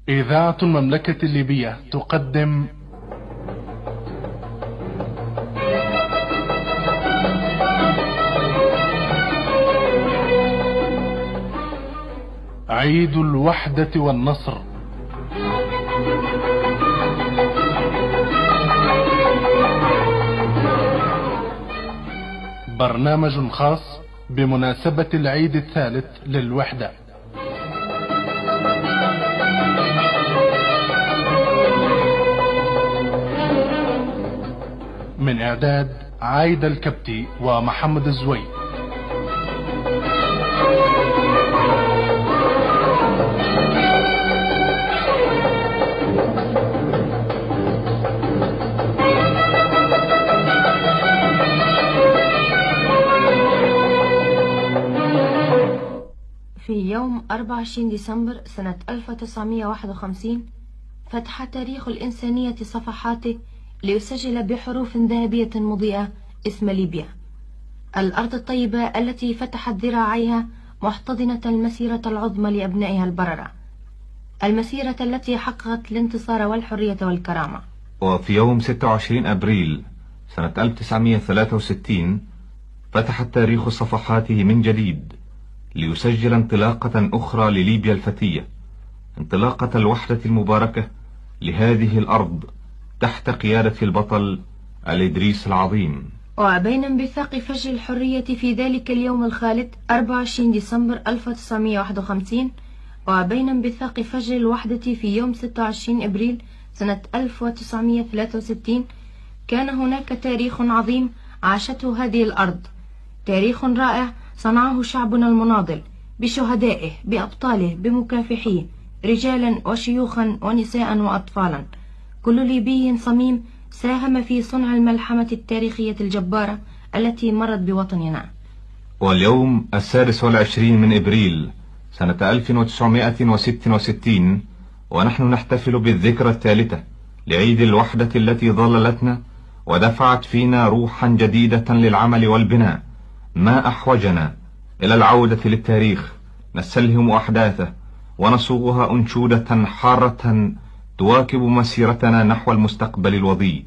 إذاعة المملكة الليبية تقدم عيد الوحدة والنصر، برنامج خاص بمناسبة العيد الثالث للوحدة. من إعداد عايدة الكبتي ومحمد الزوي. في يوم 24 ديسمبر سنة 1951 فتح تاريخ الإنسانية صفحاته ليسجل بحروف ذهبية مضيئة اسم ليبيا، الأرض الطيبة التي فتحت ذراعيها محتضنة المسيرة العظمى لأبنائها البررة، المسيرة التي حققت الانتصار والحرية والكرامة. وفي يوم 26 أبريل سنة 1963 فتح التاريخ صفحاته من جديد ليسجل انطلاقة أخرى لليبيا الفتية، انطلاقة الوحدة المباركة لهذه الأرض تحت قيادة البطل الإدريس العظيم. وبين انبثاق فجر الحرية في ذلك اليوم الخالد 24 ديسمبر 1951 وبين انبثاق فجر الوحدة في يوم 26 أبريل سنة 1963 كان هناك تاريخ عظيم عاشته هذه الأرض، تاريخ رائع صنعه شعبنا المناضل بشهدائه بأبطاله بمكافحيه، رجالا وشيوخا ونساء وأطفالا. كل ليبي صميم ساهم في صنع الملحمة التاريخية الجبارة التي مرت بوطننا. واليوم 26 من إبريل سنة 1966 ونحن نحتفل بالذكرى الثالثة لعيد الوحدة التي ظللتنا ودفعت فينا روحا جديدة للعمل والبناء. ما أحوجنا إلى العودة للتاريخ نستلهم أحداثه ونصوغها أنشودة حارة تواكب مسيرتنا نحو المستقبل الوضي.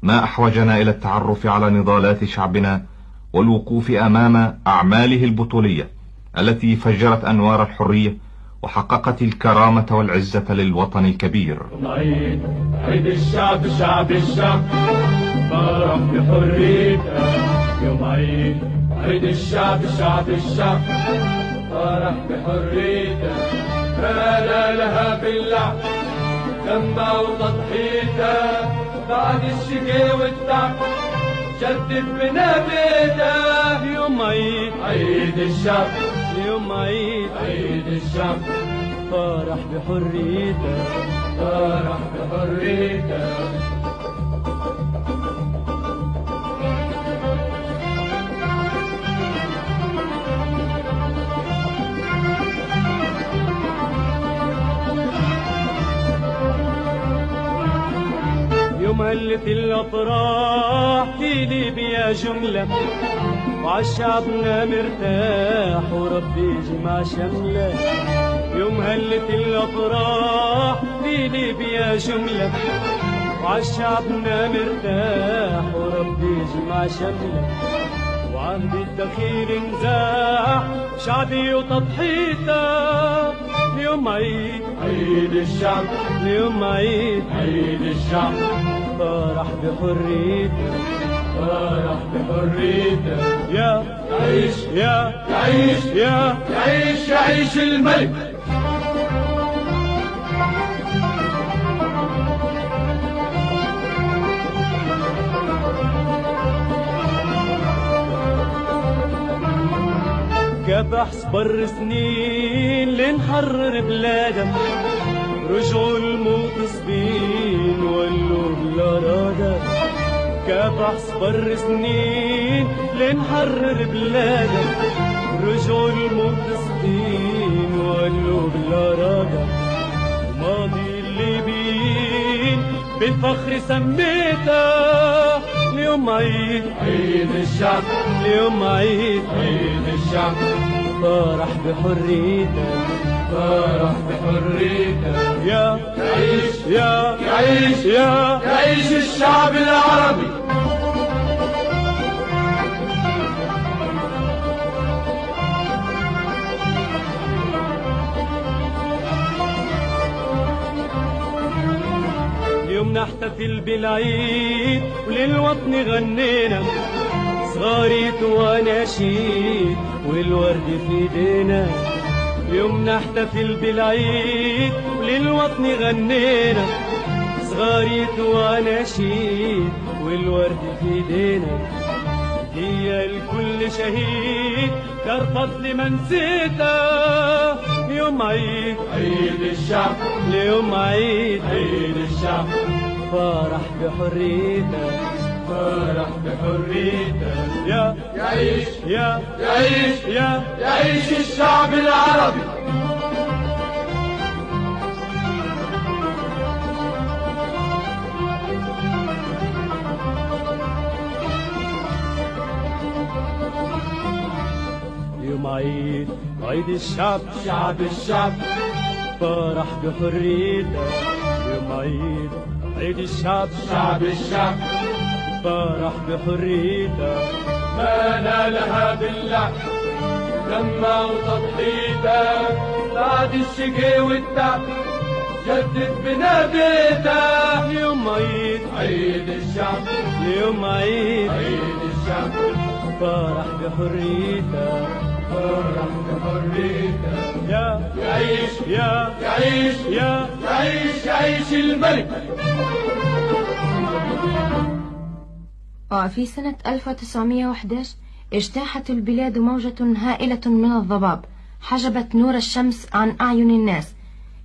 ما أحوجنا إلى التعرف على نضالات شعبنا والوقوف أمام أعماله البطولية التي فجرت أنوار الحرية وحققت الكرامة والعزة للوطن الكبير. عيد الشعب شعب الشعب فرح بحريته، يوم عيد الشعب شعب الشعب فرح بحريته، فلا لها باللعب لما وتضحيته، بعد الشقي والتعب جدد بنا بيته. يوم عيد الشعب، يوم عيد الشعب فرح بحريته، فرح بحريته. يوم هلت الأفراح في ليبيا جملة وعالشعبنا مرتاح وربي جمع شملة. يوم هلت الأفراح في ليبيا جملة وعالشعبنا مرتاح وربي جمع شملة، وعهد الدخيل انزاح شعبي وتضحيته. يوم عيد الشعب، يوم عيد الشعب فرح بحريته، فرح بحريته. يا يعيش يعيش يعيش يعيش الملك. كبح صبر سنين لنحرر بلادك، رجعوا المغتصبين ولوا بالأرادة. كبح صبر سنين لنحرر بلادك، رجعوا المغتصبين ولوا بالأرادة. ماضي الليبيين بالفخر سميته. اليوم عيد الشعب، اليوم عيد الشعب فرح بحريته، فرح بحريتك يعيش الشعب العربي. اليوم نحتفل بالعيد وللوطن غنينا، صغاريت واناشيد والورد في ايدينا. اليوم نحتفل بالعيد وللوطن غنينا، صغاريت واناشيد والورد في ايدينا. هي الكل شهيد ترفض لمن نسيته. يوم عيد الشعب، اليوم عيد الشعب. فرح بحريتك، فرح بحريتك. يعيش الشعب العربي. يوم عيد الشعب، الشعب. فرح بحريتك. يوم عيد الشعب، الشعب. فرح بحريتك. ما نالها باللعب لما وتضحيتك، بعد الشقي والتعب جدد بنا بيتك. يوم عيد الشعب، يوم عيد الشعب. فرح بحريتك، فرح بحريتك. يعيش الملك. وفي سنة 1911 اجتاحت البلاد موجة هائلة من الضباب حجبت نور الشمس عن أعين الناس.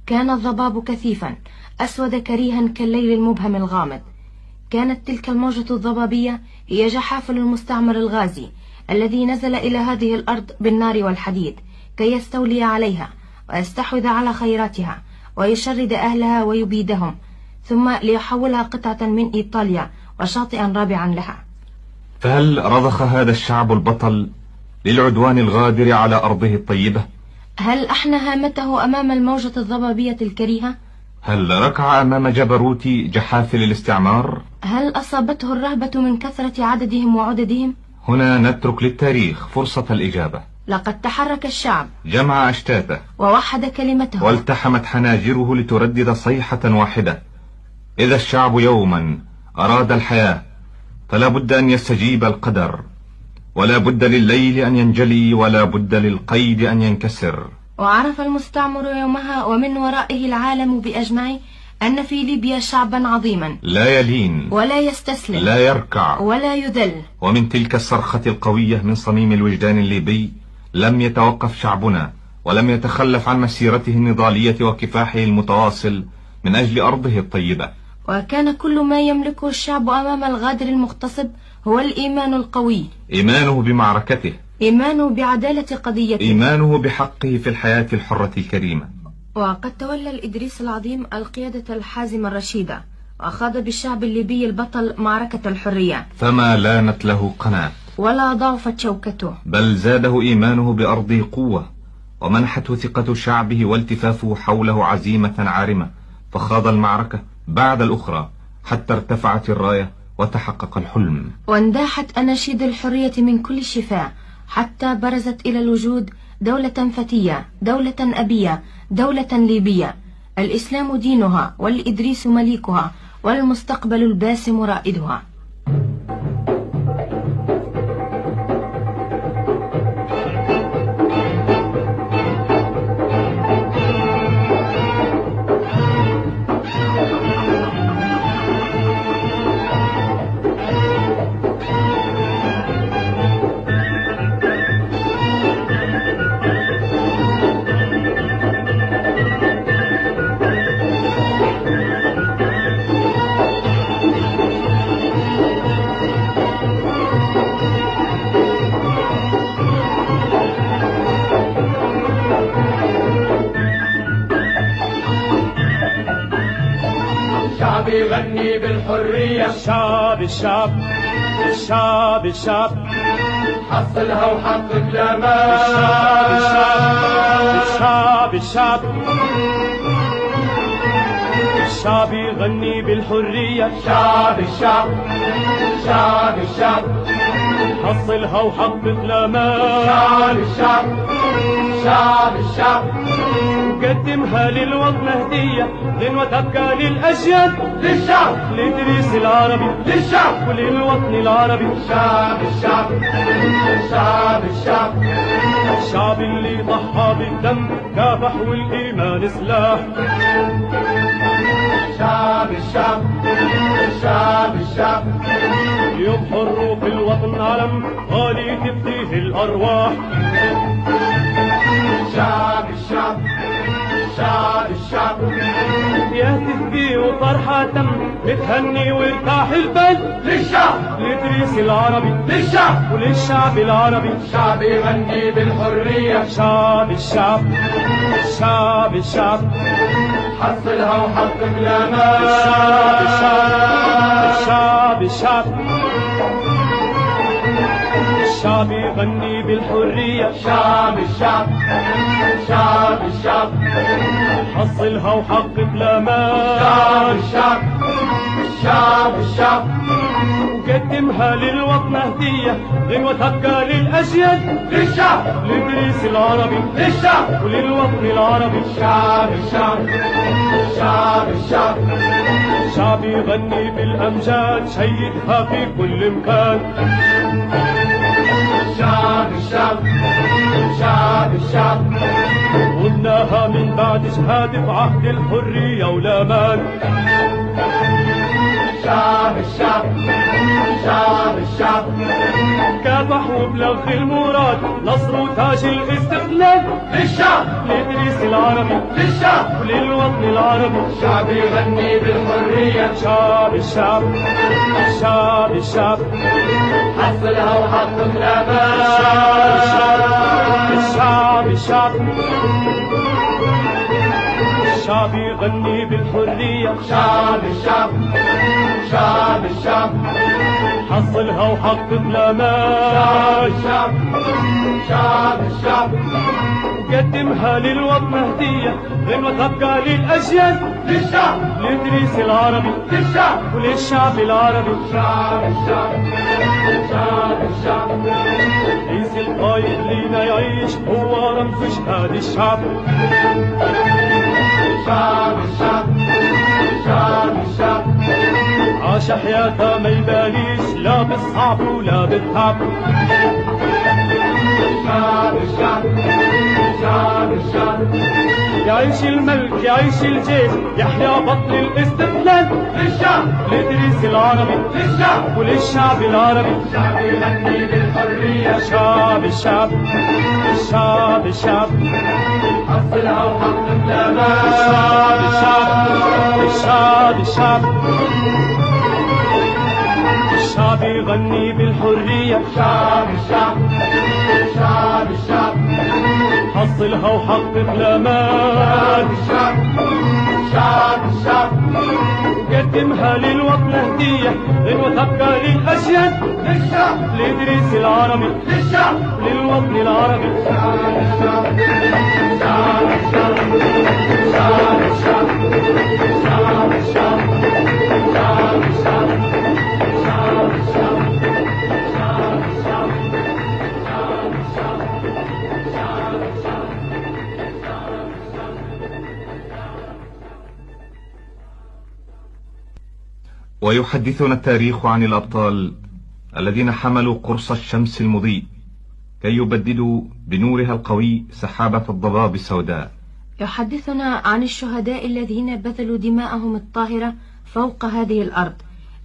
كان الضباب كثيفا أسود كريها كالليل المبهم الغامض. كانت تلك الموجة الضبابية هي جحافل المستعمر الغازي الذي نزل إلى هذه الأرض بالنار والحديد كي يستولي عليها ويستحوذ على خيراتها ويشرد أهلها ويبيدهم، ثم ليحولها قطعة من إيطاليا وشاطئا رابعا لها. فهل رضخ هذا الشعب البطل للعدوان الغادر على أرضه الطيبة؟ هل أحنى هامته أمام الموجة الضبابية الكريهة؟ هل ركع أمام جبروت جحافل الاستعمار؟ هل أصابته الرهبة من كثرة عددهم وعددهم؟ هنا نترك للتاريخ فرصة الإجابة. لقد تحرك الشعب، جمع أشتاته ووحد كلمته، والتحمت حناجره لتردد صيحة واحدة. إذا الشعب يوما أراد الحياة فلا بد أن يستجيب القدر، ولا بد لليل أن ينجلي، ولا بد للقيد أن ينكسر. وعرف المستعمر يومها ومن ورائه العالم بأجمعه أن في ليبيا شعبا عظيما لا يلين ولا يستسلم، لا يركع ولا يذل. ومن تلك الصرخة القوية من صميم الوجدان الليبي لم يتوقف شعبنا، ولم يتخلف عن مسيرته النضالية وكفاحه المتواصل من أجل أرضه الطيبة. وكان كل ما يملكه الشعب أمام الغادر المغتصب هو الإيمان القوي، إيمانه بمعركته، إيمانه بعدالة قضيته، إيمانه بحقه في الحياة الحرة الكريمة. وقد تولى الإدريس العظيم القيادة الحازمة الرشيدة، وأخاض بالشعب الليبي البطل معركة الحرية، فما لانت له قناة ولا ضعفت شوكته، بل زاده إيمانه بأرضه قوة، ومنحته ثقة شعبه والتفافه حوله عزيمة عارمة، فخاض المعركة بعد الأخرى حتى ارتفعت الراية وتحقق الحلم، وانداحت أناشيد الحرية من كل شفاء، حتى برزت إلى الوجود دولة فتية، دولة أبية، دولة ليبية، الإسلام دينها، والإدريس مليكها، والمستقبل الباسم رائدها. يغني بالحرية. الشعب الشعب الشعب الشعب حصلها وحقق الأمان. الشعب الشعب الشعب يغني بالحرية. الشعب الشعب الشعب الشعب حصلها وحقق الأمان. الشعب الشعب الشعب قدمها للوطن هدية، غنوة تبقى للأجيال. للشعب لإدريس العربي، للشعب وللوطن العربي. الشعب الشعب الشعب الشعب الشعب اللي ضحى بالدم، كافح والإيمان سلاح. الشعب الشعب الشعب الشعب يوم حر في الوطن علم غالي تفديه الأرواح. الشعب الشعب الشعب الشعب يهتف بيه وفرحة تم، بتهني وارتاح البال. للشعب لإدريس العربي، للشعب وللشعب العربي. الشعب يغني بالحرية. الشعب الشعب الشعب الشعب حصلها وحقق الأمان. الشعب الشعب الشعب الشعب يغني بالحرية. الشعب الشعب الشعب الشعب حصلها وحقق الأمان. الشعب الشعب الشعب وقدمها للوطن هدية، غنوة تبقى للأجيال. للشعب لإدريس العربي، للشعب وللوطن العربي. الشعب الشعب الشعب الشعب الشعب يغني بالأمجاد، شيدها في كل مكان. الشعب الشعب الشعب الشعب قلناها من بعد جهاد في عهد الحرية والأمان. الشعب الشعب الشعب الشعب كافح وبلغ المراد، نصر تاج الاستقلال. للشعب لإدريس العربي، للشعب وللوطن العربي. الشعب يغني بالحرية. الشعب الشعب الشعب الشعب حصلها وحقق الأمان. الشعب الشعب الشعب يغني بالحرية. الشعب الشعب الشعب الشعب حصلها وحقق الأمان. الشعب الشعب الشعب قدمها للوطن هدية، غنوة تبقى للأجيال. للشعب لإدريس العربي، للشعب وللشعب العربي. الشعب الشعب الشعب الشعب إدريس القايد لينا يعيش، هو رمز جهاد الشعب. الشعب الشعب الشعب الشعب عاش حياته ما يباليش، لا بالصعب ولا بالتعب. الشعب الشعب الشعب الشعب يعيش الملك يعيش الجيش، يحيا بطل الاستقلال. للشعب لإدريس العربي، للشعب وللشعب العربي. الشعب يغني بالحرية. الشعب الشعب الشعب الشعب حصلها وحقق الأمان. الشعب الشعب الشعب الشعب الشعب يغني بالحرية. الشعب الشعب الشعب الشعب حصلها وحقق الأمان. الشعب الشعب الشعب قدمها للوطن هدية، غنوة تبقى للأجيال. للشعب لإدريس العربي، للشعب وللوطن العربي. الشعب الشعب الشعب الشعب الشعب الشعب الشعب الشعب الشعب الشعب ويحدثنا التاريخ عن الأبطال الذين حملوا قرص الشمس المضيء كي يبددوا بنورها القوي سحابة الضباب السوداء. يحدثنا عن الشهداء الذين بذلوا دماءهم الطاهرة فوق هذه الأرض،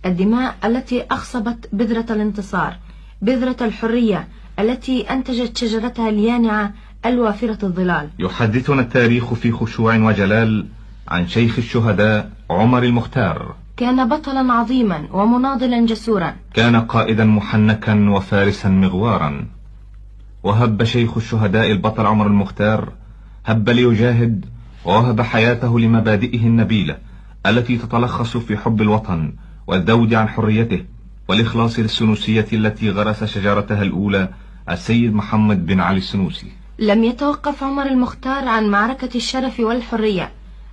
الدماء التي أخصبت بذرة الانتصار، بذرة الحرية التي أنتجت شجرتها اليانعة الوافرة الظلال. يحدثنا التاريخ في خشوع وجلال عن شيخ الشهداء عمر المختار. كان بطلا عظيما ومناضلا جسورا، كان قائدا محنكا وفارسا مغوارا. وهب شيخ الشهداء البطل عمر المختار، هب ليجاهد ووهب حياته لمبادئه النبيلة التي تتلخص في حب الوطن والذود عن حريته والإخلاص للسنوسية التي غرس شجرتها الأولى السيد محمد بن علي السنوسي. لم يتوقف عمر المختار عن معركة الشرف والحرية،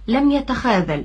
لم يتخاذل.